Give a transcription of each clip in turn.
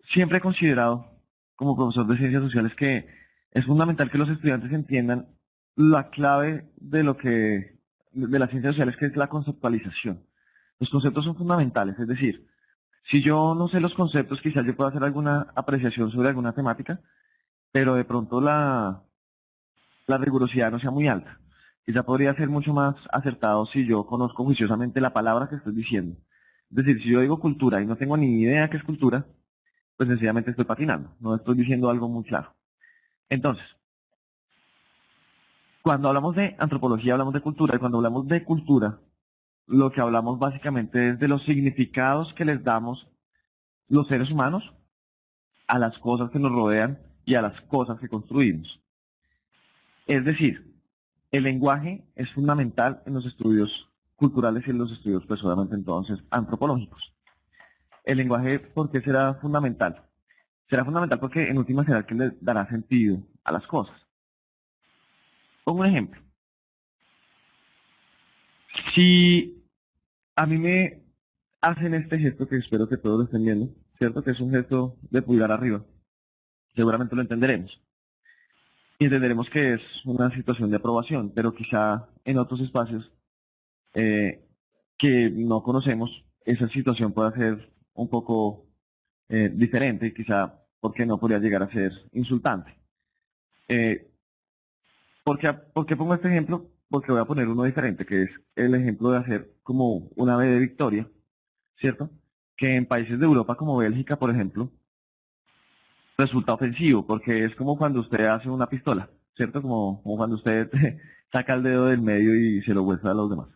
siempre he considerado, como profesor de ciencias sociales, que es fundamental que los estudiantes entiendan la clave de de las ciencias sociales, que es la conceptualización. Los conceptos son fundamentales, es decir, si yo no sé los conceptos, quizás yo pueda hacer alguna apreciación sobre alguna temática, pero de pronto la rigurosidad no sea muy alta. Quizá podría ser mucho más acertado si yo conozco juiciosamente la palabra que estoy diciendo. Es decir, si yo digo cultura y no tengo ni idea qué es cultura, pues sencillamente estoy patinando, no estoy diciendo algo muy claro. Entonces, cuando hablamos de antropología hablamos de cultura, y cuando hablamos de cultura, lo que hablamos básicamente es de los significados que les damos los seres humanos a las cosas que nos rodean y a las cosas que construimos. Es decir, el lenguaje es fundamental en los estudios culturales y en los estudios, pues obviamente entonces, antropológicos. El lenguaje, ¿por qué será fundamental? Será fundamental porque en última será el que le dará sentido a las cosas. Pongo un ejemplo. Si a mí me hacen este gesto, que espero que todos lo estén viendo, ¿cierto? Que es un gesto de pulgar arriba, seguramente lo entenderemos. Y entenderemos que es una situación de aprobación, pero quizá en otros espacios eh, que no conocemos, esa situación pueda ser un poco diferente y quizá, ¿por qué no podría llegar a ser insultante? Eh, por qué pongo este ejemplo? Porque voy a poner uno diferente, que es el ejemplo de hacer como una B de Victoria, ¿cierto? Que en países de Europa como Bélgica, por ejemplo, resulta ofensivo, porque es como cuando usted hace una pistola, ¿cierto? Como cuando usted saca el dedo del medio y se lo muestra a los demás.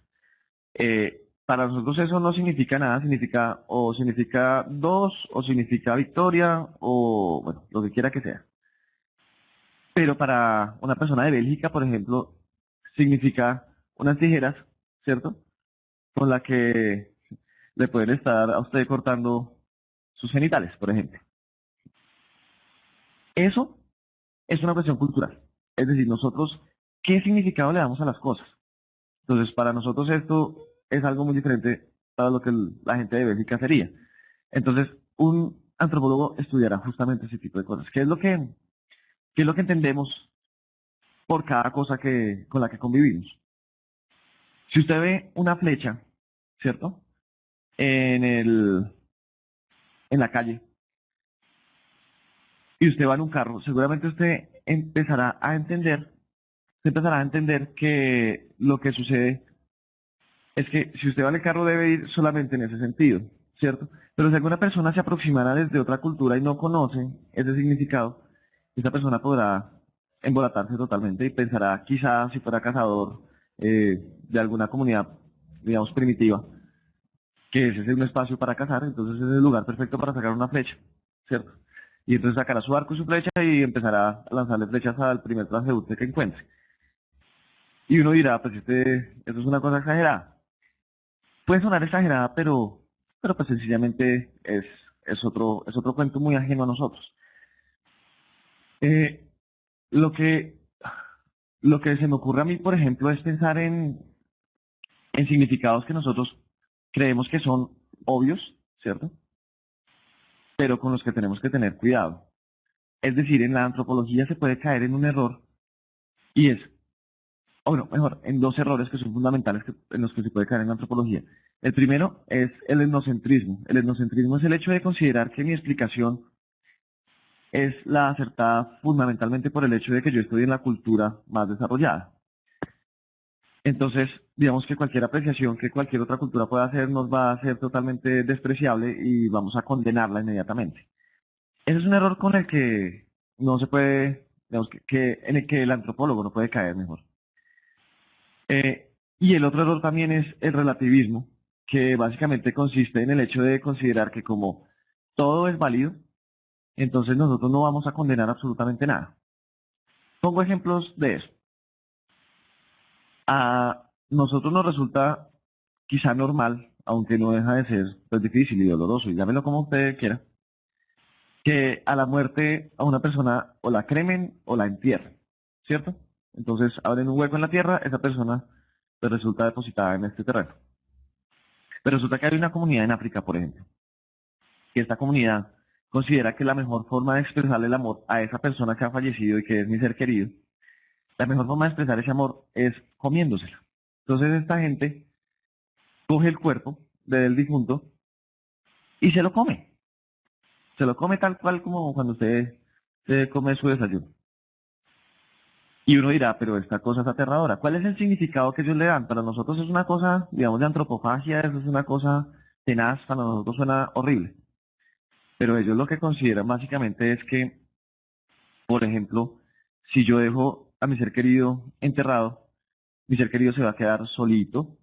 Para nosotros eso no significa nada, significa dos, o significa victoria, o bueno, lo que quiera que sea. Pero para una persona de Bélgica, por ejemplo, significa unas tijeras, ¿cierto? Con la que le pueden estar a usted cortando sus genitales, por ejemplo. Eso es una cuestión cultural. Es decir, nosotros, ¿qué significado le damos a las cosas? Entonces, para nosotros esto es algo muy diferente para lo que la gente de Bélgica sería. Entonces, un antropólogo estudiará justamente ese tipo de cosas. Qué es lo que entendemos por cada cosa con la que convivimos? Si usted ve una flecha, ¿cierto? En en la calle, y usted va en un carro, seguramente usted empezará a entender que lo que sucede es que si usted va en el carro debe ir solamente en ese sentido, ¿cierto? Pero si alguna persona se aproximara desde otra cultura y no conoce ese significado, esa persona podrá embolatarse totalmente y pensará, quizás si fuera cazador de alguna comunidad, digamos, primitiva, que ese es un espacio para cazar, entonces es el lugar perfecto para sacar una flecha, ¿cierto? Y entonces sacará su arco y su flecha y empezará a lanzarle flechas al primer transeúnte que encuentre. Y uno dirá, pues esto es una cosa exagerada. Puede sonar exagerada, pero pues sencillamente es otro cuento muy ajeno a nosotros. Eh, lo que, lo que se me ocurre a mí, por ejemplo, es pensar en significados que nosotros creemos que son obvios, ¿cierto? Pero con los que tenemos que tener cuidado. Es decir, en la antropología se puede caer en un error y es, o bueno, mejor, en dos errores que son fundamentales en los que se puede caer en la antropología. El primero es el etnocentrismo. El etnocentrismo es el hecho de considerar que mi explicación es la acertada fundamentalmente por el hecho de que yo estoy en la cultura más desarrollada. Entonces, digamos que cualquier apreciación que cualquier otra cultura pueda hacer nos va a ser totalmente despreciable y vamos a condenarla inmediatamente. Ese es un error con el que no se puede, digamos en el que el antropólogo no puede caer mejor. Y el otro error también es el relativismo, que básicamente consiste en el hecho de considerar que como todo es válido, entonces nosotros no vamos a condenar absolutamente nada. Pongo ejemplos de eso. A nosotros nos resulta quizá normal, aunque no deja de ser pues, difícil y doloroso, y llámelo como usted quiera, que a la muerte a una persona o la cremen o la entierren, ¿cierto? Entonces abren un hueco en la tierra, esa persona pues, resulta depositada en este terreno. Pero resulta que hay una comunidad en África, por ejemplo, y esta comunidad considera que la mejor forma de expresarle el amor a esa persona que ha fallecido y que es mi ser querido, la mejor forma de expresar ese amor es comiéndosela. Entonces esta gente coge el cuerpo del difunto y se lo come. Se lo come tal cual como cuando usted se come su desayuno. Y uno dirá, pero esta cosa es aterradora. ¿Cuál es el significado que ellos le dan? Para nosotros es una cosa, digamos, de antropofagia, eso es una cosa tenaz, para nosotros suena horrible. Pero ellos lo que consideran básicamente es que, por ejemplo, si yo dejo a mi ser querido enterrado, mi ser querido se va a quedar solito,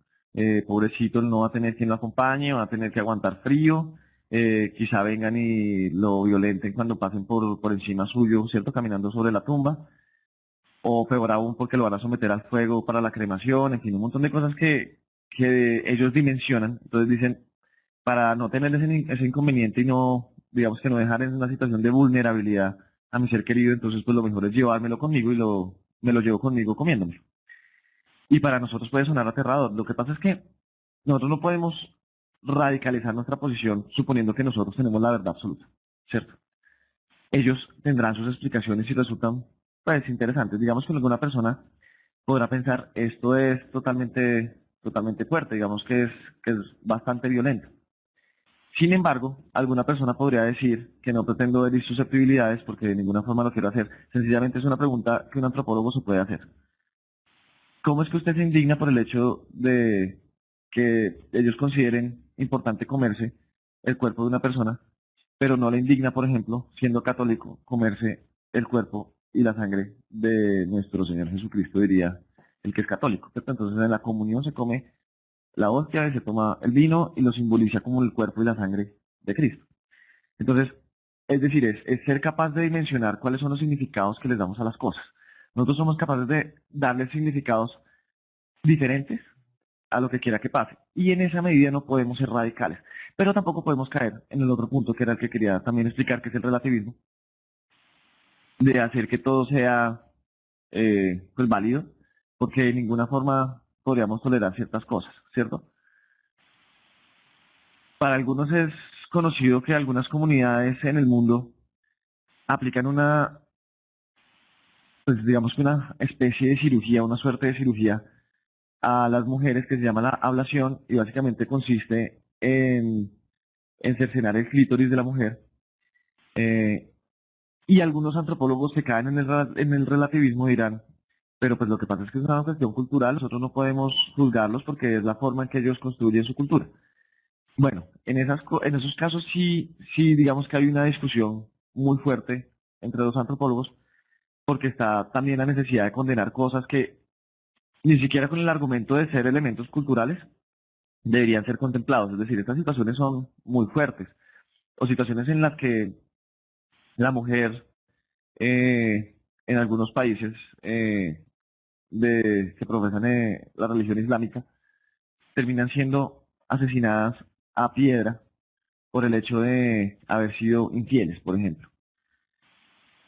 pobrecito, no va a tener quien lo acompañe, va a tener que aguantar frío, quizá vengan y lo violenten cuando pasen por encima suyo, ¿cierto? Caminando sobre la tumba, o peor aún porque lo van a someter al fuego para la cremación, en fin, un montón de cosas que ellos dimensionan. Entonces dicen, para no tener ese inconveniente y no, digamos que no dejar en una situación de vulnerabilidad a mi ser querido, entonces pues lo mejor es llevármelo conmigo y me lo llevo conmigo comiéndome. Y para nosotros puede sonar aterrador. Lo que pasa es que nosotros no podemos radicalizar nuestra posición suponiendo que nosotros tenemos la verdad absoluta, ¿cierto? Ellos tendrán sus explicaciones y resultan, pues, interesantes. Digamos que alguna persona podrá pensar, esto es totalmente fuerte, digamos que es bastante violento. Sin embargo, alguna persona podría decir que no pretendo herir susceptibilidades porque de ninguna forma lo quiero hacer. Sencillamente es una pregunta que un antropólogo se puede hacer. ¿Cómo es que usted se indigna por el hecho de que ellos consideren importante comerse el cuerpo de una persona, pero no le indigna, por ejemplo, siendo católico, comerse el cuerpo y la sangre de nuestro Señor Jesucristo, diría el que es católico, ¿cierto? Entonces en la comunión se come la hostia y se toma el vino y lo simboliza como el cuerpo y la sangre de Cristo. Entonces, es decir, es ser capaz de dimensionar cuáles son los significados que les damos a las cosas. Nosotros somos capaces de darles significados diferentes a lo que quiera que pase. Y en esa medida no podemos ser radicales. Pero tampoco podemos caer en el otro punto que era el que quería también explicar, que es el relativismo, de hacer que todo sea pues válido, porque de ninguna forma podríamos tolerar ciertas cosas, ¿cierto? Para algunos es conocido que algunas comunidades en el mundo aplican pues digamos que una especie de cirugía, una suerte de cirugía a las mujeres que se llama la ablación y básicamente consiste en cercenar el clítoris de la mujer. eh, y algunos antropólogos que caen en el relativismo dirán, pero pues lo que pasa es que es una cuestión cultural, nosotros no podemos juzgarlos porque es la forma en que ellos construyen su cultura. Bueno, en esos casos sí digamos que hay una discusión muy fuerte entre los antropólogos porque está también la necesidad de condenar cosas que ni siquiera con el argumento de ser elementos culturales deberían ser contemplados. Es decir, estas situaciones son muy fuertes o situaciones en las que la mujer en algunos países que profesan la religión islámica terminan siendo asesinadas a piedra por el hecho de haber sido infieles, por ejemplo.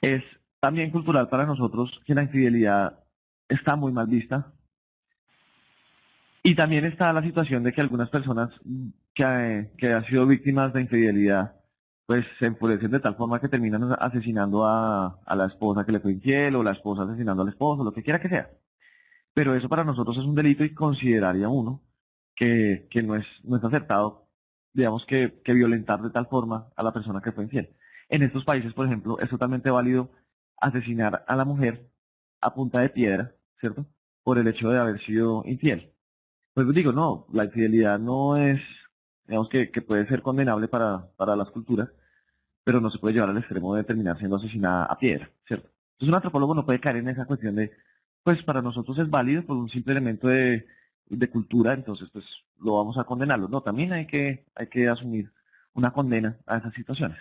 Es también cultural para nosotros que la infidelidad está muy mal vista y también está la situación de que algunas personas que han sido víctimas de infidelidad pues se enfurecen de tal forma que terminan asesinando a la esposa que le fue infiel o la esposa asesinando al esposo, lo que quiera que sea. Pero eso para nosotros es un delito y consideraría uno que no es acertado, digamos, que violentar de tal forma a la persona que fue infiel. En estos países, por ejemplo, es totalmente válido asesinar a la mujer a punta de piedra, ¿cierto? Por el hecho de haber sido infiel. Pues digo, no, la infidelidad no es, digamos que puede ser condenable para las culturas, pero no se puede llevar al extremo de terminar siendo asesinada a piedra, ¿cierto? Entonces un antropólogo no puede caer en esa cuestión de, pues para nosotros es válido por un simple elemento de cultura, entonces pues lo vamos a condenarlo. No, también hay que asumir una condena a esas situaciones.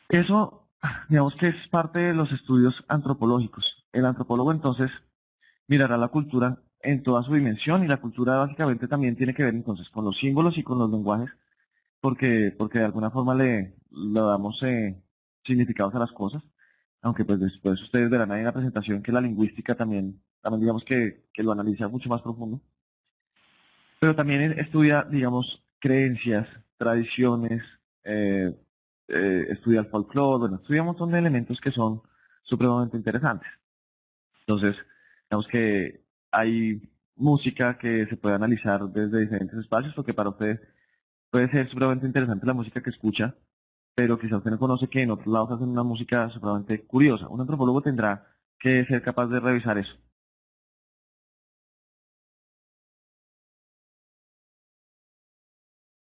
Eso, digamos que es parte de los estudios antropológicos. El antropólogo entonces mirará la cultura en toda su dimensión y la cultura básicamente también tiene que ver entonces con los símbolos y con los lenguajes porque de alguna forma le damos significados a las cosas, aunque pues después ustedes verán ahí en la presentación que la lingüística también digamos que lo analiza mucho más profundo, pero también estudia, digamos, creencias, tradiciones, estudia el folclore, bueno, estudia un montón de elementos que son supremamente interesantes. Entonces, digamos que hay música que se puede analizar desde diferentes espacios, porque para usted puede ser supremamente interesante la música que escucha, pero quizá usted no conoce que en otros lados hacen una música supremamente curiosa. Un antropólogo tendrá que ser capaz de revisar eso.